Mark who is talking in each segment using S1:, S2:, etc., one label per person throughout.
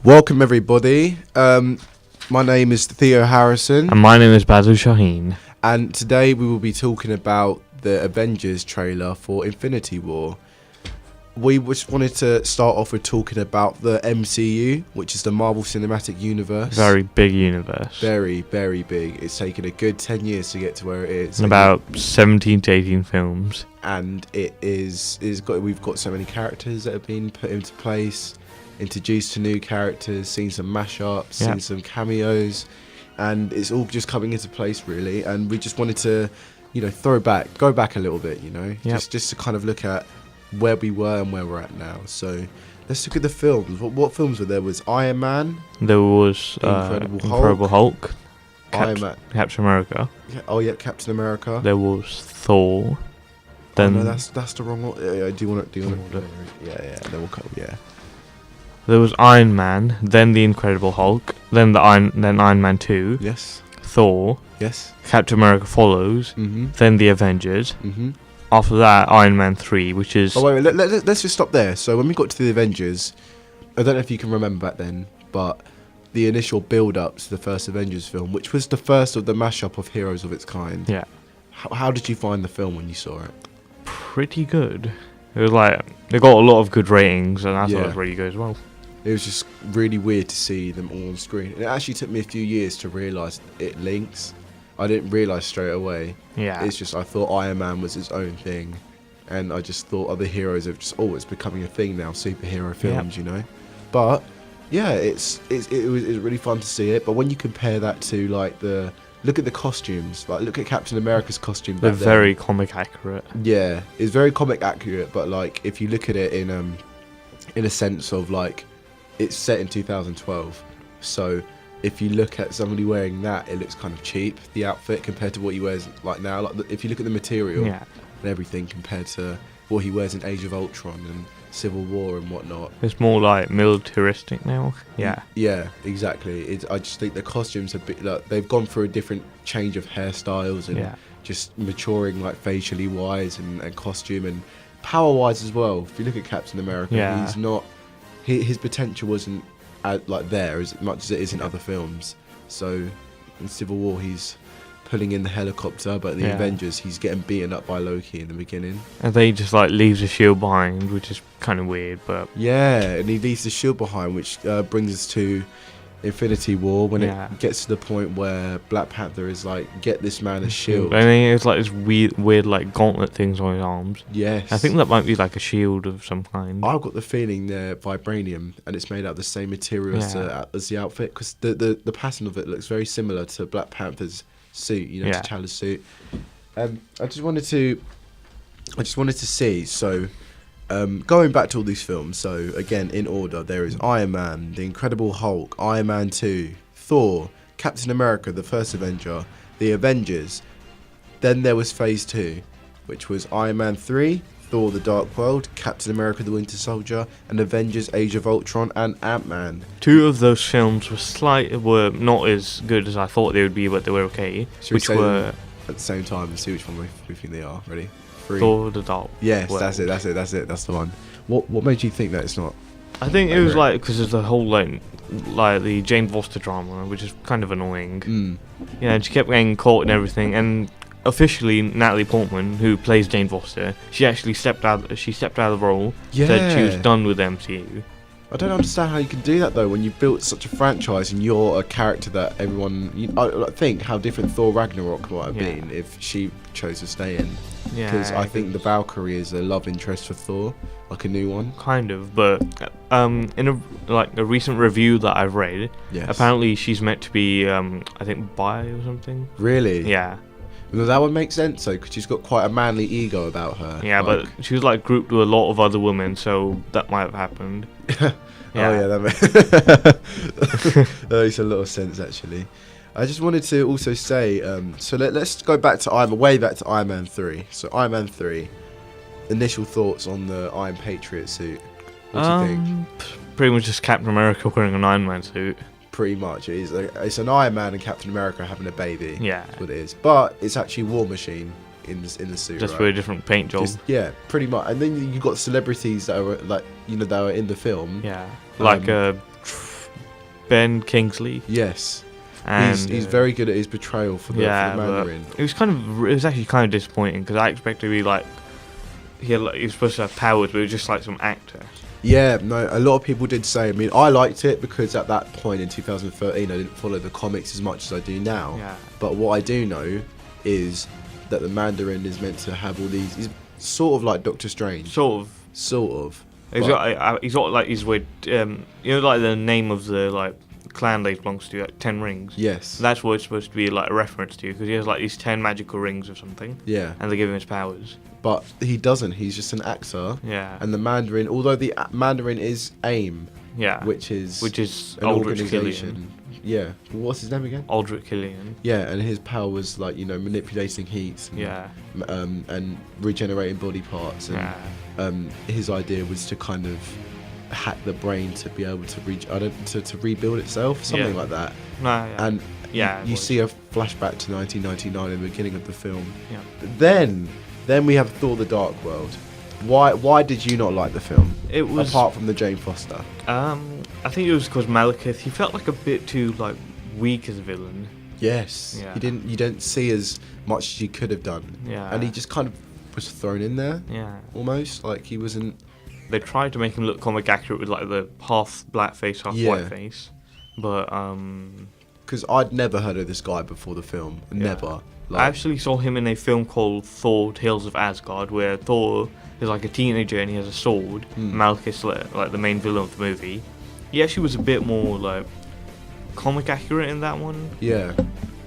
S1: Welcome everybody. My name is Theo Harrison,
S2: And my name is Basil Shaheen.
S1: and today we will be talking about the Avengers trailer for Infinity War. We just wanted to start off with talking about the MCU, which is the Marvel Cinematic Universe.
S2: Very big universe.
S1: Very, very big. It's taken a good 10 years to get to where it is.
S2: About 17 to 18 films.
S1: And we've got so many characters that have been put into place, introduced to new characters, seen some mashups, seen some cameos, and it's all just coming into place really. And we just wanted to, go back a little bit, just to kind of look at where we were and where we're at now. So let's look at the films. What films were there? Was Iron Man?
S2: There was Incredible Hulk.
S1: Iron Man.
S2: Captain America.
S1: Oh yeah, Captain America.
S2: There was Thor. Then
S1: no, that's the wrong one. Do you want to? Yeah. Then we'll cut. Yeah.
S2: There was Iron Man, then the Incredible Hulk, then Iron Man 2.
S1: Yes.
S2: Thor.
S1: Yes.
S2: Captain America follows.
S1: Mm-hmm.
S2: Then the Avengers.
S1: Mm-hmm.
S2: After that, Iron Man 3, which is...
S1: Oh, wait, let's just stop there. So when we got to the Avengers, I don't know if you can remember back then, but the initial build-up to the first Avengers film, which was the first of the mashup of heroes of its kind.
S2: Yeah.
S1: How did you find the film when you saw it?
S2: Pretty good. It was like... It got a lot of good ratings, and I thought it was really good as well.
S1: It was just really weird to see them all on screen. It actually took me a few years to realise it links. I didn't realise straight away.
S2: Yeah.
S1: It's just I thought Iron Man was his own thing, and I just thought other heroes have just it's becoming a thing now, superhero films, But yeah, it was really fun to see it. But when you compare that to look at the costumes, look at Captain America's costume.
S2: They're very comic accurate.
S1: Yeah, it's very comic accurate, but if you look at it in a sense of it's set in 2012, so if you look at somebody wearing that, it looks kind of cheap, the outfit, compared to what he wears now. If you look at the material and everything compared to what he wears in Age of Ultron and Civil War and whatnot.
S2: It's more militaristic now. Yeah.
S1: Yeah, exactly. I just think the costumes have been, they've gone through a different change of hairstyles and just maturing facially wise and costume and power wise as well. If you look at Captain America, he's not... His potential wasn't there as much as it is in other films. So in Civil War he's pulling in the helicopter, but in the Avengers he's getting beaten up by Loki in the beginning.
S2: And they just leaves a shield behind, which is kind of weird, but...
S1: Yeah, and he leaves the shield behind, which brings us to Infinity War, when it gets to the point where Black Panther is get this man a shield.
S2: And then it's this weird gauntlet things on his arms.
S1: Yes.
S2: I think that might be a shield of some kind.
S1: I've got the feeling they're vibranium, and it's made out of the same material as the outfit, because the pattern of it looks very similar to Black Panther's suit, T'Challa's suit. I just wanted to see, so going back to all these films, so again in order, there is Iron Man, The Incredible Hulk, Iron Man 2, Thor, Captain America, the first Avenger, The Avengers. Then there was Phase 2, which was Iron Man 3, Thor the Dark World, Captain America the Winter Soldier, and Avengers Age of Ultron and Ant-Man.
S2: 2 of those films were not as good as I thought they would be, but they were okay.
S1: Which were at the same time and see which one we think they are. Ready? 3.
S2: Thor the Dark World.
S1: Yes, that's it. That's the one. What made you think that it's not?
S2: I think it was because of the whole the Jane Foster drama, which is kind of annoying. She kept getting caught and everything, and officially Natalie Portman, who plays Jane Foster, she actually stepped out of the role. Said she was done with MCU.
S1: I don't understand how you can do that though, when you've built such a franchise and you're a character that everyone... I think how different Thor Ragnarok might have been if she chose to stay in. Because I think the Valkyrie is a love interest for Thor, a new one.
S2: Kind of, but in a recent review that I've read, apparently she's meant to be I think bi or something.
S1: Really?
S2: Yeah.
S1: Well, that would make sense, though, because she's got quite a manly ego about her.
S2: Yeah, but she was grouped with a lot of other women, so that might have happened.
S1: Oh yeah, that makes a lot of sense actually. I just wanted to also say, so let's go back to way back to Iron Man 3. So Iron Man 3, initial thoughts on the Iron Patriot suit. What do you think?
S2: Pretty much just Captain America wearing an Iron Man suit.
S1: Pretty much, it's an Iron Man and Captain America having a baby.
S2: Yeah,
S1: that's what it is. But it's actually War Machine in the suit,
S2: just for a different paint job.
S1: Pretty much. And then you got celebrities that are that are in the film.
S2: Yeah, Ben Kingsley.
S1: Yes.
S2: And
S1: he's very good at his portrayal for the Mandarin.
S2: It was actually kind of disappointing because I expected to be like he was supposed to have powers, but it was just like some actor.
S1: Yeah, no, a lot of people did say. I mean, I liked it because at that point in 2013, I didn't follow the comics as much as I do now.
S2: Yeah.
S1: But what I do know is that the Mandarin is meant to have all these. He's sort of like Doctor Strange. Sort of.
S2: He's got like his weird, like the name of the like clan that he belongs to, like 10 rings.
S1: Yes.
S2: That's what it's supposed to be like a reference to, because he has like these 10 magical rings or something.
S1: Yeah.
S2: And they give him his powers.
S1: But he doesn't. He's just an actor.
S2: Yeah.
S1: And the Mandarin, although the Mandarin is AIM.
S2: Yeah.
S1: Which is
S2: an
S1: Aldrich
S2: organization.
S1: Yeah. What's his name again?
S2: Aldrich Killian.
S1: Yeah, and his power was like, manipulating heat. And, and regenerating body parts. And his idea was to kind of hack the brain to be able to to rebuild itself, something like that. And you see a flashback to 1999 in the beginning of the film.
S2: Yeah.
S1: But then we have Thor: The Dark World. Why did you not like the film?
S2: It was
S1: apart from the Jane Foster.
S2: I think it was because Malekith. He felt like a bit too like weak as a villain.
S1: Yes.
S2: Yeah.
S1: You didn't see as much as you could have done.
S2: Yeah.
S1: And he just kind of was thrown in there.
S2: Yeah.
S1: Almost like he wasn't.
S2: They tried to make him look comic accurate with like the half black face, half white face, but
S1: because I'd never heard of this guy before the film. Never.
S2: I actually saw him in a film called Thor: Tales of Asgard, where Thor is like a teenager and he has a sword. Malekith's like the main villain of the movie. He actually was a bit more like comic accurate in that one.
S1: Yeah.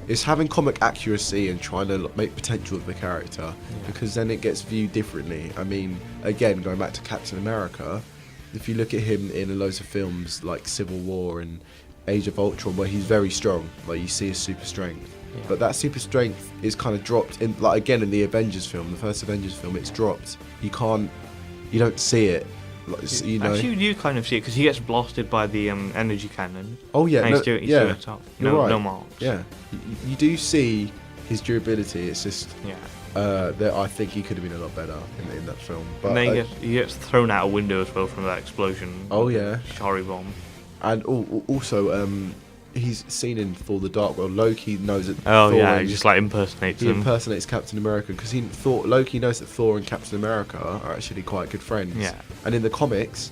S1: It's having comic accuracy and trying to make potential of the character, because then it gets viewed differently. I mean, again, going back to Captain America, if you look at him in loads of films like Civil War and Age of Ultron, where he's very strong, like you see his super strength. Yeah. But that super strength is kind of dropped in, like again in the Avengers film, the first Avengers film, it's dropped. You don't see it. Like,
S2: actually, you do kind of see it because he gets blasted by the energy cannon.
S1: Oh yeah,
S2: and he's doing tough. No marks.
S1: Yeah, you do see his durability. It's just that I think he could have been a lot better in that film. But
S2: and then he gets thrown out a window as well from that explosion.
S1: Oh yeah,
S2: Shari bomb.
S1: And also, he's seen in Thor: The Dark World. Loki knows that.
S2: Oh Thor he just like impersonates him.
S1: He impersonates Captain America because Loki knows that Thor and Captain America are actually quite good friends.
S2: Yeah. And
S1: in the comics,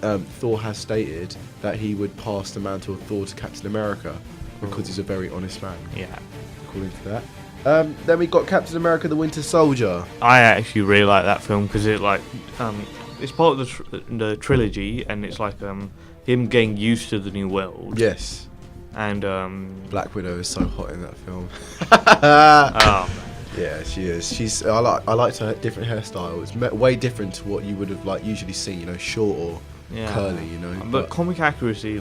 S1: Thor has stated that he would pass the mantle of Thor to Captain America because he's a very honest man.
S2: Yeah.
S1: According to that. Then we got Captain America: The Winter Soldier.
S2: I actually really like that film because it's part of the trilogy, and it's like him getting used to the new world.
S1: Yes.
S2: And
S1: Black Widow is so hot in that film.
S2: Oh.
S1: Yeah, she is. I liked her different hairstyle. It's way different to what you would have like usually seen, short or curly,
S2: But comic accuracy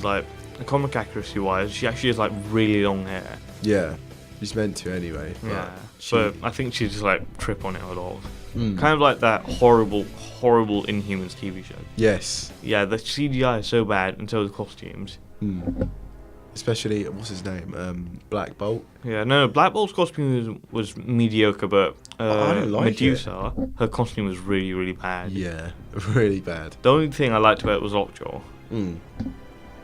S2: wise, she actually has like really long hair.
S1: Yeah, she's meant to anyway.
S2: Yeah, but I think she just like trip on it a lot. Kind of like that horrible Inhumans TV show.
S1: Yes.
S2: Yeah, the CGI is so bad, and so are the costumes.
S1: Especially, what's his name? Black Bolt.
S2: Yeah, no, Black Bolt's costume was mediocre, but
S1: I didn't like
S2: Medusa, her costume was really, really bad.
S1: Yeah, really bad.
S2: The only thing I liked about it was Lockjaw.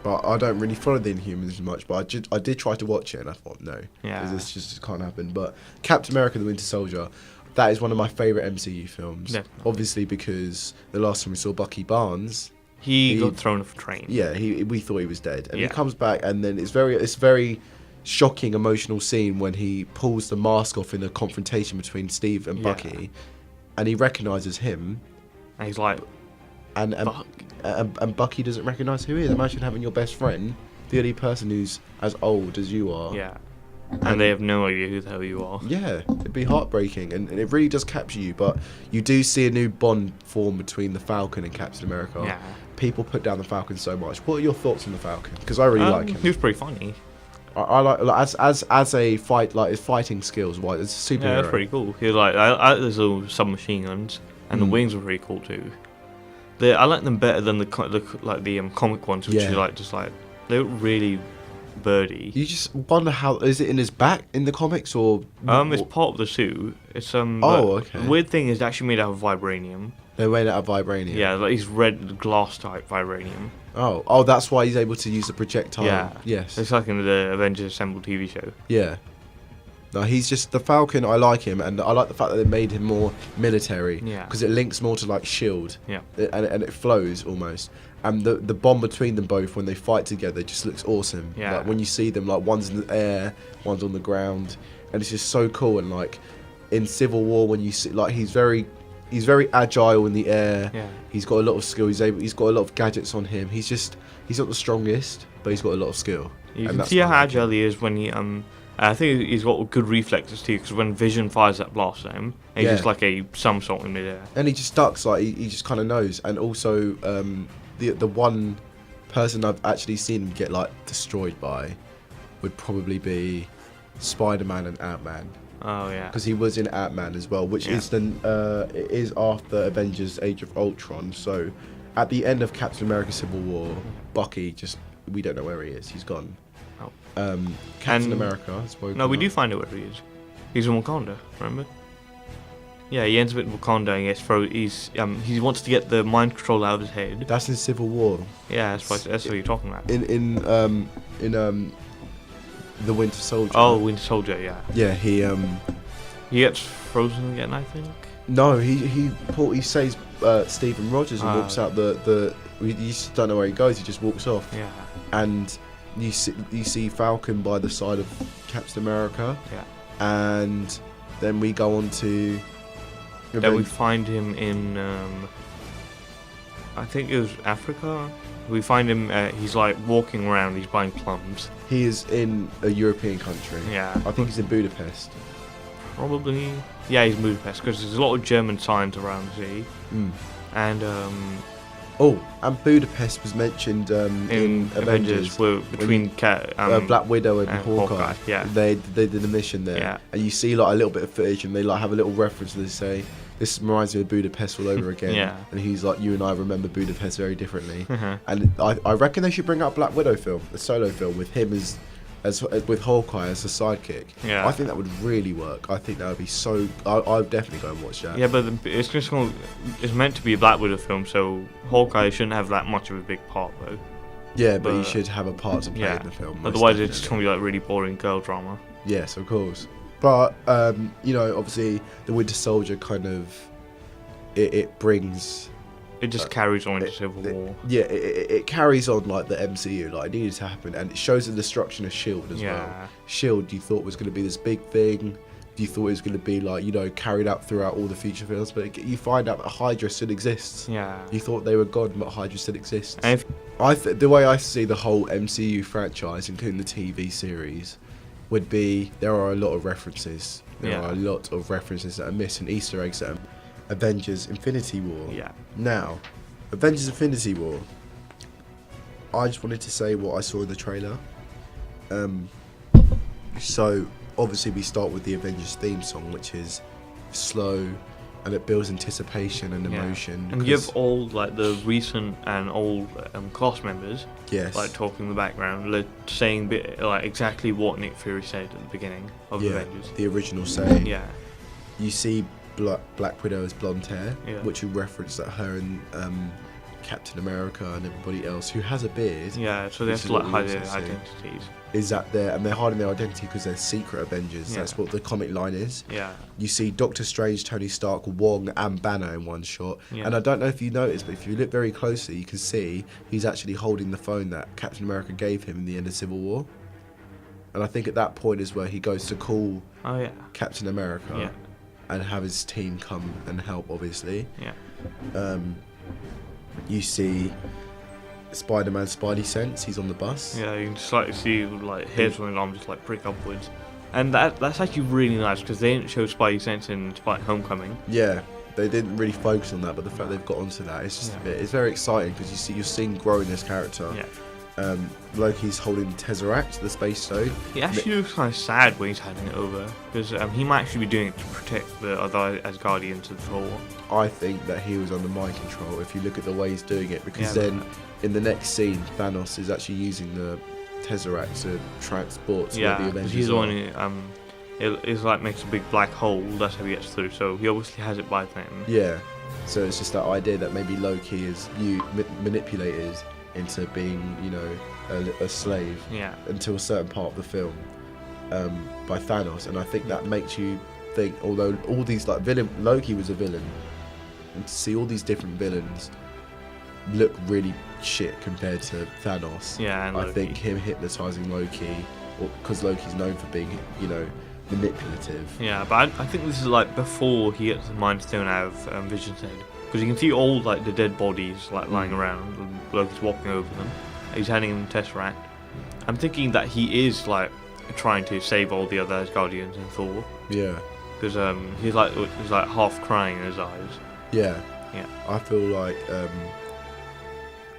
S1: But I don't really follow the Inhumans as much, but I did try to watch it, and I thought, no, this just can't happen. But Captain America: The Winter Soldier, that is one of my favourite MCU films.
S2: Definitely.
S1: Obviously, because the last time we saw Bucky Barnes,
S2: he got thrown off a train.
S1: Yeah, we thought he was dead, and he comes back, and then it's very shocking, emotional scene when he pulls the mask off in a confrontation between Steve and Bucky, and he recognises him,
S2: and he's like,
S1: and Bucky doesn't recognise who he is. Imagine having your best friend, the only person who's as old as you are.
S2: Yeah. And they have no idea who the hell you are.
S1: Yeah, it'd be heartbreaking, and it really does capture you. But you do see a new bond form between the Falcon and Captain America.
S2: Yeah.
S1: People put down the Falcon so much. What are your thoughts on the Falcon? Because I really like him.
S2: He was pretty funny.
S1: I like as a fight, like his fighting skills. Why it's a superhero.
S2: Yeah, that's pretty cool. He was like, there's all submachine guns, and the wings were pretty cool too. I like them better than the comic ones, which are they look really birdy.
S1: You just wonder how is it in his back in the comics or?
S2: It's part of the suit. It's
S1: okay.
S2: The weird thing is it's actually made out of vibranium.
S1: They're made out of vibranium.
S2: Yeah, like these red glass type vibranium.
S1: Oh, that's why he's able to use the projectile.
S2: Yeah.
S1: Yes.
S2: It's like in the Avengers Assemble TV show.
S1: Yeah. No, he's just the Falcon. I like him, and I like the fact that they made him more military.
S2: Yeah.
S1: Because it links more to like Shield.
S2: Yeah.
S1: And it flows almost. And the bond between them both when they fight together just looks awesome.
S2: Yeah.
S1: Like when you see them, like one's in the air, one's on the ground, and it's just so cool. And like in Civil War, when you see like he's very agile in the air.
S2: Yeah.
S1: He's got a lot of skill. He's got a lot of gadgets on him. He's not the strongest, but he's got a lot of skill.
S2: You can see how agile he is when he I think he's got good reflexes too, because when Vision fires that blast at him, he's just like a somersault in midair.
S1: And he just ducks, like he just kind of knows. And also, the one person I've actually seen him get like destroyed by would probably be Spider-Man and Ant-Man.
S2: Oh yeah.
S1: Because he was in Ant-Man as well, which is it is after Avengers: Age of Ultron. So, at the end of Captain America: Civil War, Bucky we don't know where he is. He's gone. Captain America has woken
S2: No, we
S1: up.
S2: do find out where he is. He's in Wakanda, remember? Yeah, he ends up in Wakanda and he wants to get the mind control out of his head.
S1: That's in Civil War.
S2: Yeah, that's what you're talking about.
S1: In the Winter Soldier.
S2: Oh, Winter Soldier, yeah.
S1: Yeah, he
S2: gets frozen again, I think.
S1: No, he saves Stephen Rogers and walks out you just don't know where he goes. He just walks off.
S2: Yeah.
S1: And you see Falcon by the side of Captain America.
S2: Yeah.
S1: And then we go on to.
S2: Then we find him in, I think it was Africa. We find him. He's like walking around. He's buying plums.
S1: He is in a European country.
S2: Yeah.
S1: I think he's in Budapest.
S2: Probably. Yeah, he's in Budapest because there's a lot of German signs around the sea. And
S1: and Budapest was mentioned in Avengers
S2: between
S1: Black Widow and Hawkeye.
S2: Yeah,
S1: they did a mission there.
S2: Yeah.
S1: And you see like a little bit of footage, and they like have a little reference. And they say, "This reminds me of Budapest all over again."
S2: Yeah.
S1: And he's like, "You and I remember Budapest very differently." And I reckon they should bring out Black Widow film, a solo film with him as with Hawkeye as a sidekick.
S2: Yeah.
S1: I think that would really work. I think that would be so. I'd definitely go and watch that.
S2: Yeah, but it's meant to be a Black Widow film, so Hawkeye shouldn't have that much of a big part though.
S1: Yeah, but he should have a part to play in the film.
S2: Otherwise, it's just gonna be like really boring girl drama.
S1: Yes, of course. But obviously, the Winter Soldier kind of it brings.
S2: It just carries on into Civil War.
S1: Yeah, it carries on like the MCU, like it needed to happen, and it shows the destruction of Shield as well. Shield, you thought was going to be this big thing. You thought it was going to be like carried out throughout all the future films, but you find out that Hydra still exists.
S2: Yeah.
S1: You thought they were gone, but Hydra still exists.
S2: And
S1: the way I see the whole MCU franchise, including the TV series, would be there are a lot of references. There are a lot of references that are missing, Easter eggs that are Avengers Infinity War.
S2: Yeah.
S1: Now, Avengers Infinity War. I just wanted to say what I saw in the trailer. So obviously we start with the Avengers theme song, which is slow, and it builds anticipation and emotion.
S2: And you have all like the recent and old cast members.
S1: Yes.
S2: Like talking in the background, saying like exactly what Nick Fury said at the beginning of Avengers.
S1: The original saying.
S2: Yeah.
S1: You see Black Widow's blonde hair, which you reference that her and Captain America and everybody else who has a beard.
S2: Yeah, so they have to like hide their identities.
S1: Is that there? And they're hiding their identity because they're secret Avengers. That's what the comic line is.
S2: Yeah.
S1: You see Doctor Strange, Tony Stark, Wong, and Banner in one shot. Yeah. And I don't know if you noticed, but if you look very closely, you can see he's actually holding the phone that Captain America gave him in the end of Civil War. And I think at that point is where he goes to call Captain America.
S2: Yeah.
S1: And have his team come and help, obviously.
S2: Yeah.
S1: You see Spider-Man Spidey sense. He's on the bus.
S2: Yeah, you can just like see like hairs on his arm just like prick upwards, and that's actually really nice because they didn't show Spidey sense in Homecoming.
S1: Yeah, they didn't really focus on that, but the fact they've got onto that, it's just a bit. It's very exciting because you're seeing growing this character.
S2: Yeah.
S1: Loki's holding the Tesseract, the space stone.
S2: He actually looks kind of sad when he's handing it over, because he might actually be doing it to protect the other Asgardians of Thor.
S1: I think that he was under mind control if you look at the way he's doing it, because then in the next scene, Thanos is actually using the Tesseract to transport to where the Avengers
S2: he's
S1: are.
S2: the one who, it like makes a big black hole, that's how he gets through, so he obviously has it by then.
S1: Yeah, so it's just that idea that maybe Loki is manipulated into being, you know, a slave until a certain part of the film by Thanos, and I think that makes you think. Although all these like Loki was a villain, and to see all these different villains look really shit compared to Thanos.
S2: Yeah, and
S1: I think him hypnotizing Loki, because Loki's known for being, you know, manipulative.
S2: Yeah, but I think this is like before he gets the Mind Stone out of Vision's head, because you can see all like the dead bodies like lying around, and Loki's walking over them. He's handing him the Tesseract. I'm thinking that he is like trying to save all the other Asgardians and Thor.
S1: Yeah.
S2: Because he's like half crying in his eyes.
S1: Yeah.
S2: Yeah.
S1: I feel like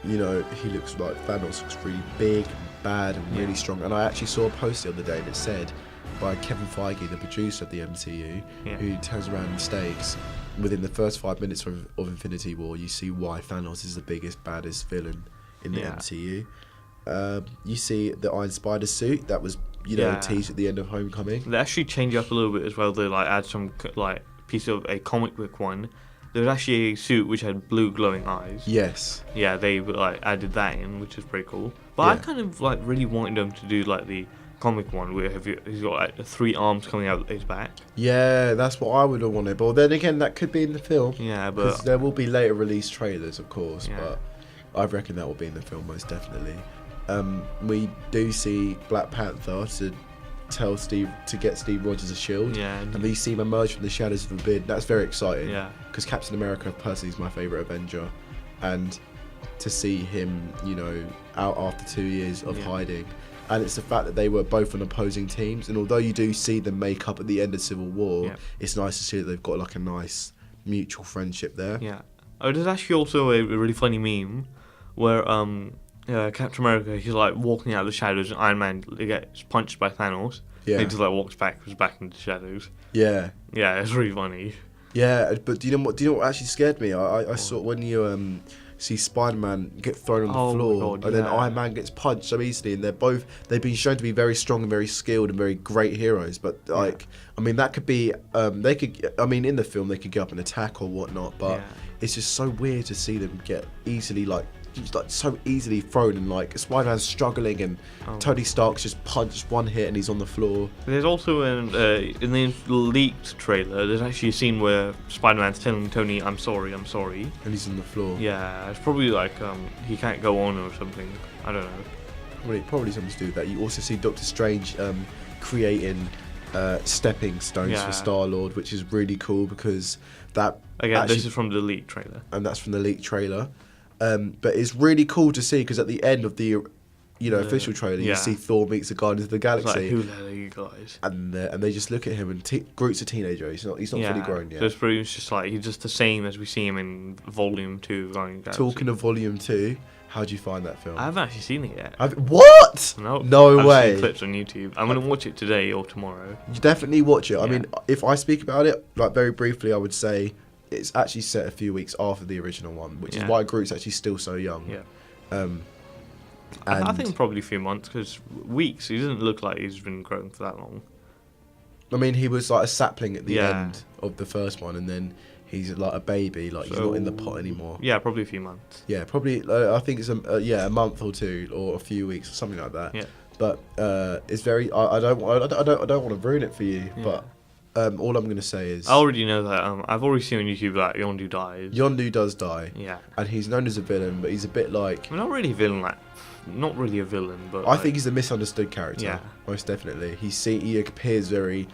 S1: you know, he looks like Thanos looks really big, bad, and really strong. And I actually saw a post the other day that said by Kevin Feige, the producer of the MCU, who turns around and states within the first 5 minutes of Infinity War, you see why Thanos is the biggest, baddest villain in the MCU. You see the Iron Spider suit that was, you know, teased at the end of Homecoming.
S2: They actually change up a little bit as well. They like add some like piece of a comic book one. There was actually a suit which had blue glowing eyes.
S1: Yes.
S2: Yeah, they like added that in, which is pretty cool. But I kind of like really wanted them to do like the comic one where he's got like 3 arms coming out his back.
S1: Yeah, that's what I would have wanted. But then again, that could be in the film.
S2: Yeah, but
S1: there will be later release trailers, of course. But I reckon that will be in the film most definitely. We do see Black Panther to tell Steve to get Steve Rogers a shield.
S2: Yeah,
S1: and we see him emerge from the shadows of the Forbid. That's very exciting.
S2: Yeah.
S1: Because Captain America personally is my favourite Avenger, and to see him, you know, out after 2 years of hiding, and it's the fact that they were both on opposing teams. And although you do see them make up at the end of Civil War, it's nice to see that they've got like a nice mutual friendship there.
S2: Yeah. Oh, there's actually also a really funny meme where Captain America, he's like walking out of the shadows, and Iron Man gets punched by Thanos. Yeah. And he just like walks back into the shadows. Yeah. Yeah, it's really funny.
S1: Yeah, but do you know what actually scared me? I saw when you see Spider-Man get thrown on the floor, and then Iron Man gets punched so easily, and they've been shown to be very strong and very skilled and very great heroes. But like, I mean, that could be they could. I mean, in the film they could get up and attack or whatnot, but it's just so weird to see them get easily like so easily thrown, and like Spider-Man's struggling, and Tony Stark's just punched one hit and he's on the floor.
S2: There's also in the leaked trailer, there's actually a scene where Spider-Man's telling Tony, I'm sorry," and
S1: he's on the floor.
S2: Yeah, it's probably like he can't go on or something. I don't know.
S1: Probably something to do with that. You also see Doctor Strange creating stepping stones for Star-Lord, which is really cool because that
S2: again, this is from the leaked trailer,
S1: and that's from the leaked trailer. But it's really cool to see because at the end of the, official trailer, you see Thor meets the Guardians of the Galaxy.
S2: It's like, who the hell are you guys?
S1: And they just look at him, and Groot's a teenager. He's not fully grown yet.
S2: So it's pretty much just like he's just the same as we see him in Volume 2.
S1: Talking of Volume 2, how do you find that film?
S2: I haven't actually seen it yet.
S1: What?
S2: No
S1: I've
S2: way. Seen clips on YouTube. I'm gonna watch it today or tomorrow.
S1: You definitely watch it. I mean, if I speak about it like very briefly, I would say it's actually set a few weeks after the original one, which is why Groot's actually still so young.
S2: Yeah.
S1: And
S2: I think probably a few months, because weeks. He doesn't look like he's been growing for that long.
S1: I mean, he was like a sapling at the end of the first one, and then he's like a baby, like he's not in the pot anymore.
S2: Yeah, probably a few months.
S1: Yeah, probably. I think it's a month or two, or a few weeks, or something like that.
S2: Yeah.
S1: But it's very. I don't want to ruin it for you, but. All I'm going to say is...
S2: I already know that. I've already seen on YouTube that Yondu dies.
S1: Yondu does die.
S2: Yeah.
S1: And he's known as a villain, but he's a bit like...
S2: Not really a villain, not really a villain, but...
S1: I think he's a misunderstood character.
S2: Yeah.
S1: Most definitely. He appears very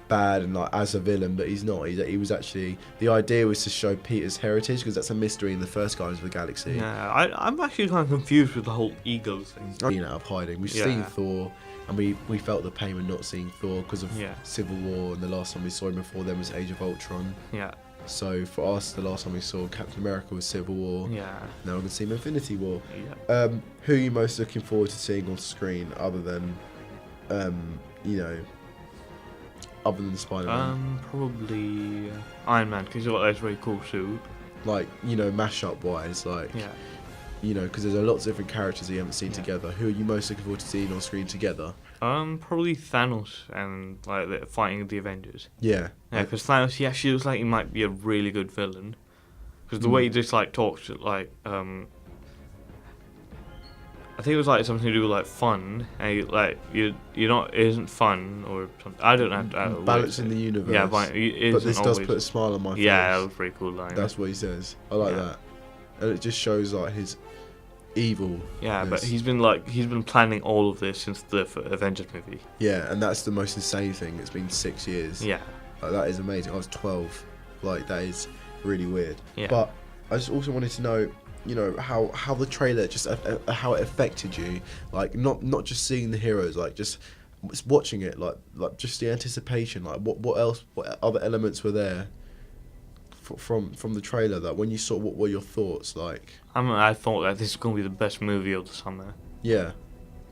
S1: bad and like as a villain, but he's not. He was actually... The idea was to show Peter's heritage, because that's a mystery in the first Guardians of the Galaxy.
S2: Yeah, I'm actually kind of confused with the whole ego thing.
S1: Out of hiding. We've seen Thor... And we felt the pain with not seeing Thor because of Civil War, and the last time we saw him before then was Age of Ultron.
S2: Yeah.
S1: So for us, the last time we saw Captain America was Civil War.
S2: Yeah.
S1: Now we're going to see him Infinity War.
S2: Yeah.
S1: Who are you most looking forward to seeing on screen other than, Spider-Man?
S2: Probably Iron Man, because he's got this very cool suit.
S1: Like, mashup wise, like... Yeah. Because there's lots of different characters that you haven't seen together. Who are you most looking forward to seeing on screen together?
S2: Probably Thanos and like fighting the Avengers.
S1: Yeah.
S2: Yeah, because Thanos, he actually looks like he might be a really good villain. Because the way he just like talks, like I think it was like something to do with like fun, and you're not, it isn't fun or something. I don't know.
S1: Balance in the universe.
S2: Yeah, but
S1: this does put a smile on my face.
S2: Yeah, that was pretty cool line.
S1: That's what he says. I like that, and it just shows like his evil.
S2: Yeah, but he's been planning all of this since the Avengers movie.
S1: Yeah, and that's the most insane thing. It's been 6 years.
S2: Yeah,
S1: like, that is amazing. I was 12. Like, that is really weird.
S2: Yeah.
S1: But I just also wanted to know, you know, how the trailer just how it affected you. Like, not just seeing the heroes, like just watching it, like just the anticipation. Like, what else? What other elements were there from the trailer? That when you saw, what were your thoughts like?
S2: I thought that this is going to be the best movie of the summer.
S1: Yeah.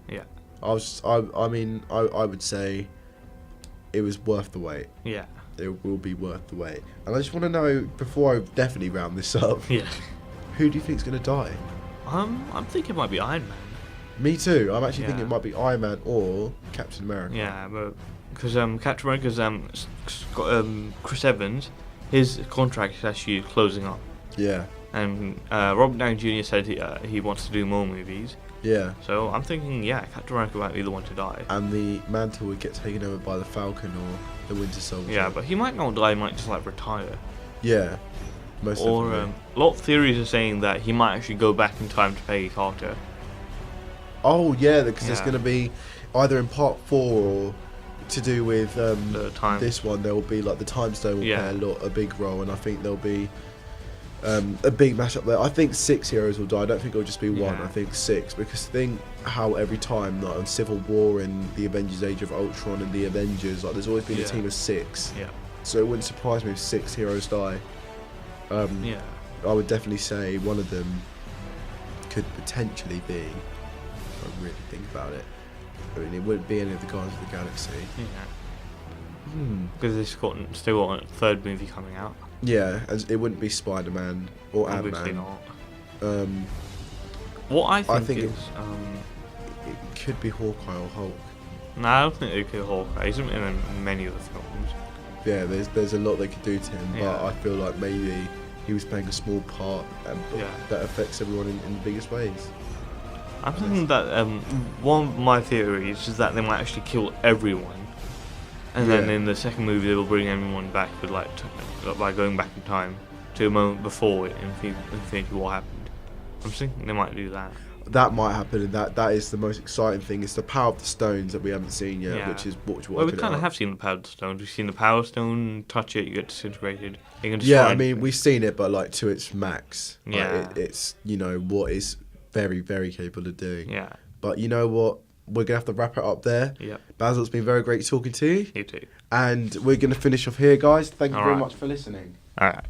S2: Yeah.
S1: I mean, I would say it was worth the wait.
S2: Yeah.
S1: It will be worth the wait. And I just want to know, before I definitely round this up, who do you think's going to die?
S2: I'm thinking it might be Iron Man.
S1: Me too. I'm actually thinking it might be Iron Man or Captain America.
S2: Yeah, but because Captain America's Chris Evans, his contract is actually closing up.
S1: Yeah.
S2: And Robert Downey Jr. said he wants to do more movies.
S1: Yeah.
S2: So I'm thinking, Captain America might be the one to die.
S1: And the mantle would get taken over by the Falcon or the Winter Soldier.
S2: Yeah, but he might not die. He might just like retire.
S1: Yeah. Most
S2: or a lot of theories are saying that he might actually go back in time to Peggy Carter.
S1: Oh yeah, because there's going to be either in part 4 or to do with this one. There will be like the Time Stone will play a big role, and I think there'll be a big mashup there. I think 6 heroes will die. I don't think it'll just be one. I think 6, because think how every time like on Civil War and the Avengers: Age of Ultron and the Avengers, like there's always been a team of 6.
S2: Yeah.
S1: So it wouldn't surprise me if 6 heroes die. I would definitely say one of them could potentially be, if I really think about it, I mean, it wouldn't be any of the Guardians of the Galaxy.
S2: Yeah. Because they've still got a 3rd movie coming out.
S1: Yeah, it wouldn't be Spider-Man or Ant-Man.
S2: Obviously not. What I think is...
S1: it could be Hawkeye or Hulk.
S2: No, I don't think it could be Hawkeye. He's in many of the films.
S1: Yeah, there's a lot they could do to him, but I feel like maybe he was playing a small part that affects everyone in the biggest ways.
S2: I'm thinking that one of my theories is that they might actually kill everyone, and then in the second movie they will bring everyone back with by going back in time to a moment before Infinity War happened. I'm thinking they might do that.
S1: That might happen, and that is the most exciting thing. It's the power of the stones that we haven't seen yet, which is what.
S2: Well, we kind of have seen the power of the stones. We've seen the power stone. Touch it, you get disintegrated. You can
S1: I mean, we've seen it, but like to its max.
S2: Yeah,
S1: it's what is very, very capable of doing.
S2: Yeah.
S1: But you know what? We're gonna have to wrap it up there.
S2: Yeah.
S1: Basil, it's been very great talking to you.
S2: You too.
S1: And we're gonna finish off here, guys. Thank you very much for listening.
S2: All right.